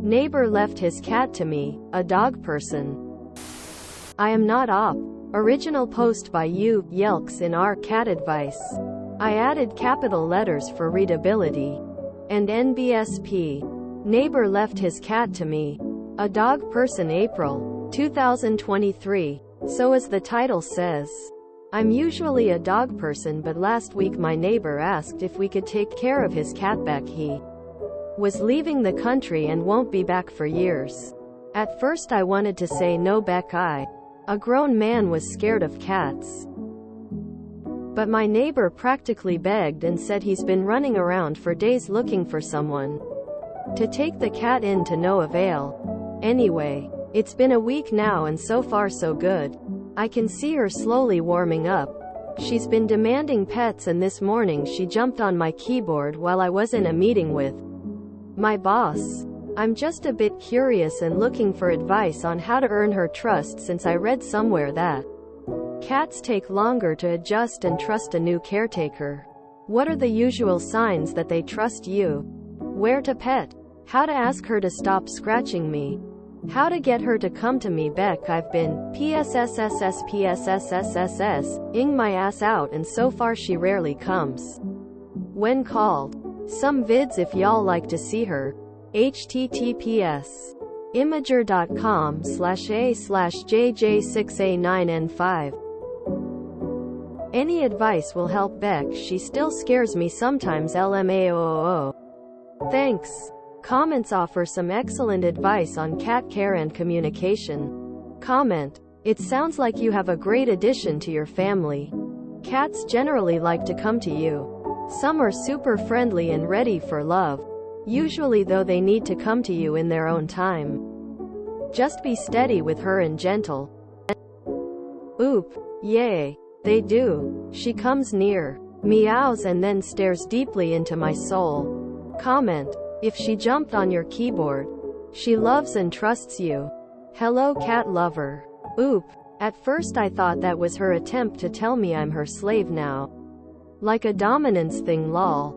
Neighbor left his cat to me, a dog person. I am not op. Original post by you, Yelks in our cat advice. I added capital letters for readability. And NBSP. Neighbor left his cat to me, a dog person. April 2023. So as the title says, I'm usually a dog person, but last week my neighbor asked if we could take care of his cat. Beck. He was leaving the country and won't be back for years. At first I wanted to say no, Beck. A grown man was scared of cats. But my neighbor practically begged and said he's been running around for days looking for someone to take the cat in, to no avail. Anyway, it's been a week now and so far so good. I can see her slowly warming up. She's been demanding pets, and this morning she jumped on my keyboard while I was in a meeting with my boss. I'm just a bit curious and looking for advice on how to earn her trust, since I read somewhere that cats take longer to adjust and trust a new caretaker. What are the usual signs that they trust you? Where to pet? How to ask her to stop scratching me? How to get her to come to me? Beck. I've been ing my ass out, and so far she rarely comes when called. Some vids if y'all like to see her. https imager.com/a/jj6a9n5. Any advice will help Beck. She still scares me sometimes. LMAOO. Thanks. Comments offer some excellent advice on cat care and communication. Comment: it sounds like you have a great addition to your family. Cats generally like to come to you. Some are super friendly and ready for love. Usually though they need to come to you in their own time. Just be steady with her and gentle. Oop. Yay. They do. She comes near, meows, and then stares deeply into my soul. Comment: if she jumped on your keyboard, she loves and trusts you. Hello, cat lover. Oop. At first I thought that was her attempt to tell me I'm her slave now. Like a dominance thing, lol.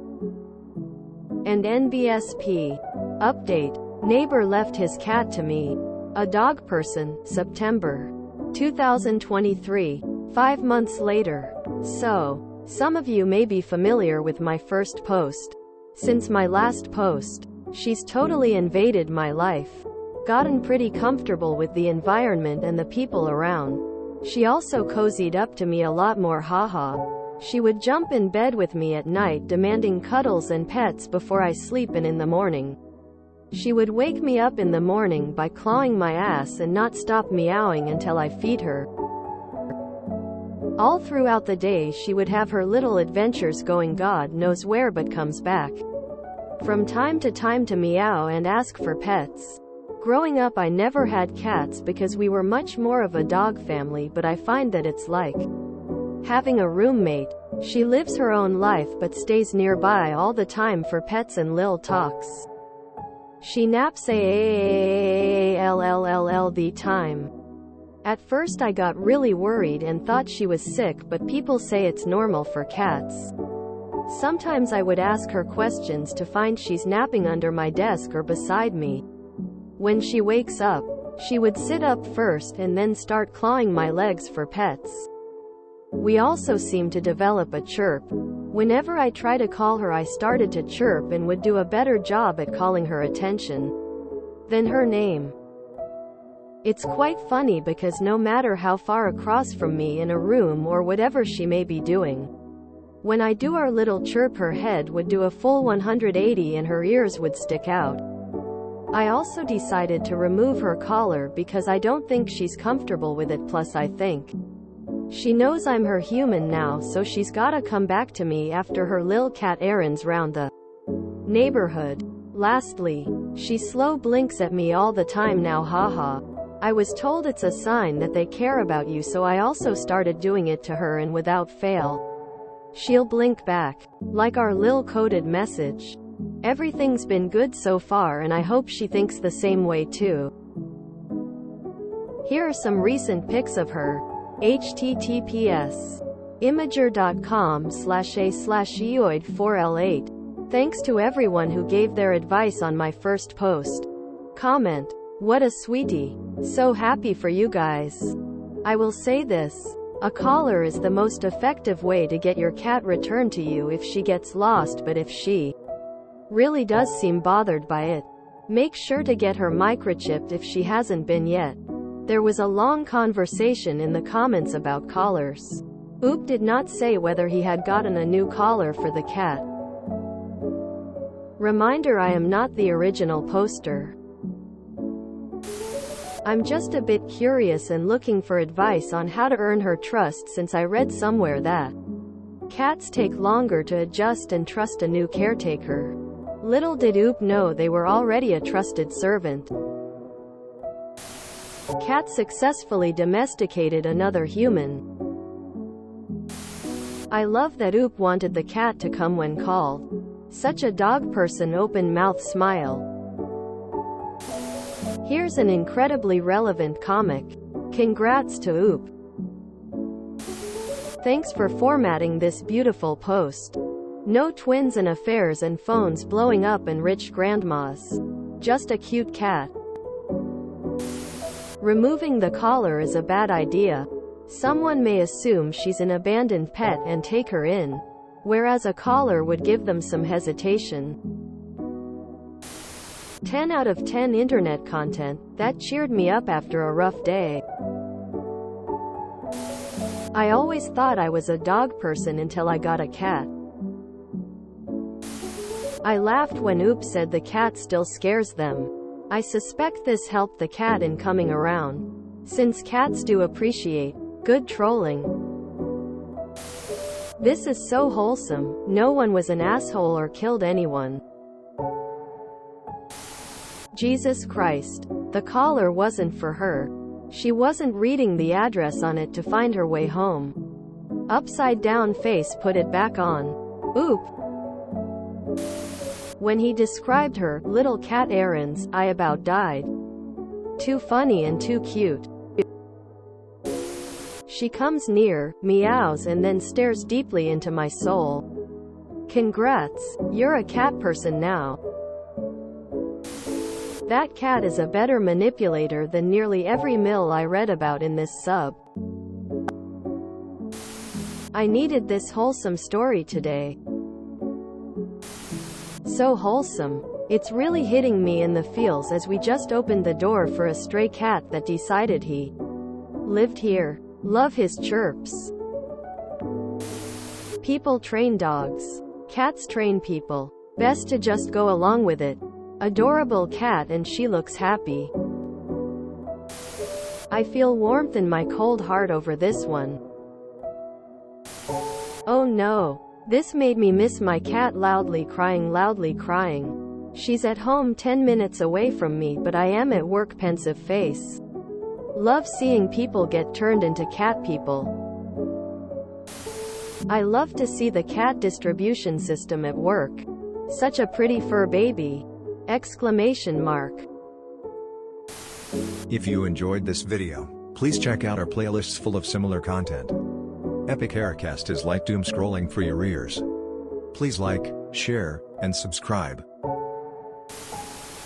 And NBSP. Update. Neighbor left his cat to me, a dog person, September 2023. 5 months later. So, some of you may be familiar with my first post. Since my last post, she's totally invaded my life. Gotten pretty comfortable with the environment and the people around. She also cozied up to me a lot more, haha. She would jump in bed with me at night demanding cuddles and pets before I sleep, and in the morning, she would wake me up in the morning by clawing my ass and not stop meowing until I feed her. All throughout the day she would have her little adventures, going God knows where, but comes back from time to time to meow and ask for pets. Growing up I never had cats because we were much more of a dog family, but I find that it's like having a roommate. She lives her own life but stays nearby all the time for pets and lil talks. She naps all the time. At first I got really worried and thought she was sick, but people say it's normal for cats. Sometimes I would ask her questions to find she's napping under my desk or beside me. When she wakes up, she would sit up first and then start clawing my legs for pets. We also seem to develop a chirp. Whenever I try to call her I started to chirp and would do a better job at calling her attention than her name. It's quite funny because no matter how far across from me in a room or whatever she may be doing, when I do our little chirp her head would do a full 180 and her ears would stick out. I also decided to remove her collar because I don't think she's comfortable with it, plus I think she knows I'm her human now, so she's gotta come back to me after her lil cat errands round the neighborhood. Lastly, she slow blinks at me all the time now, haha. I was told it's a sign that they care about you, so I also started doing it to her, and without fail, she'll blink back, like our lil coded message. Everything's been good so far and I hope she thinks the same way too. Here are some recent pics of her. https imager.com/a/eoid4l8. Thanks to everyone who gave their advice on my first post. Comment. What a sweetie. So happy for you guys. I will say this. A collar is the most effective way to get your cat returned to you if she gets lost, but if she really does seem bothered by it, make sure to get her microchipped if she hasn't been yet. There was a long conversation in the comments about collars. Oop did not say whether he had gotten a new collar for the cat. Reminder: I am not the original poster. I'm just a bit curious and looking for advice on how to earn her trust, since I read somewhere that cats take longer to adjust and trust a new caretaker. Little did Oop know they were already a trusted servant. Cat successfully domesticated another human. I love that Oop wanted the cat to come when called. Such a dog person open mouth smile. Here's an incredibly relevant comic. Congrats to Oop. Thanks for formatting this beautiful post. No twins and affairs and phones blowing up and rich grandmas. Just a cute cat. Removing the collar is a bad idea. Someone may assume she's an abandoned pet and take her in, whereas a collar would give them some hesitation. 10 out of 10 internet content that cheered me up after a rough day. I always thought I was a dog person until I got a cat. I laughed when Oop said the cat still scares them. I suspect this helped the cat in coming around, since cats do appreciate good trolling. This is so wholesome. No one was an asshole or killed anyone. Jesus Christ. The collar wasn't for her. She wasn't reading the address on it to find her way home. Upside down face, put it back on. Oop. When he described her little cat errands, I about died. Too funny and too cute. She comes near, meows, and then stares deeply into my soul. Congrats, you're a cat person now. That cat is a better manipulator than nearly every mill I read about in this sub. I needed this wholesome story today. So wholesome. It's really hitting me in the feels as we just opened the door for a stray cat that decided he lived here. Love his chirps. People train dogs. Cats train people. Best to just go along with it. Adorable cat, and she looks happy. I feel warmth in my cold heart over this one. Oh no. This made me miss my cat. Loudly crying. She's at home 10 minutes away from me, but I am at work. Pensive face. Love seeing people get turned into cat people. I love to see the cat distribution system at work. Such a pretty fur baby! Exclamation mark. If you enjoyed this video, please check out our playlists full of similar content. Epic Aircast is like doom scrolling for your ears. Please like, share, and subscribe.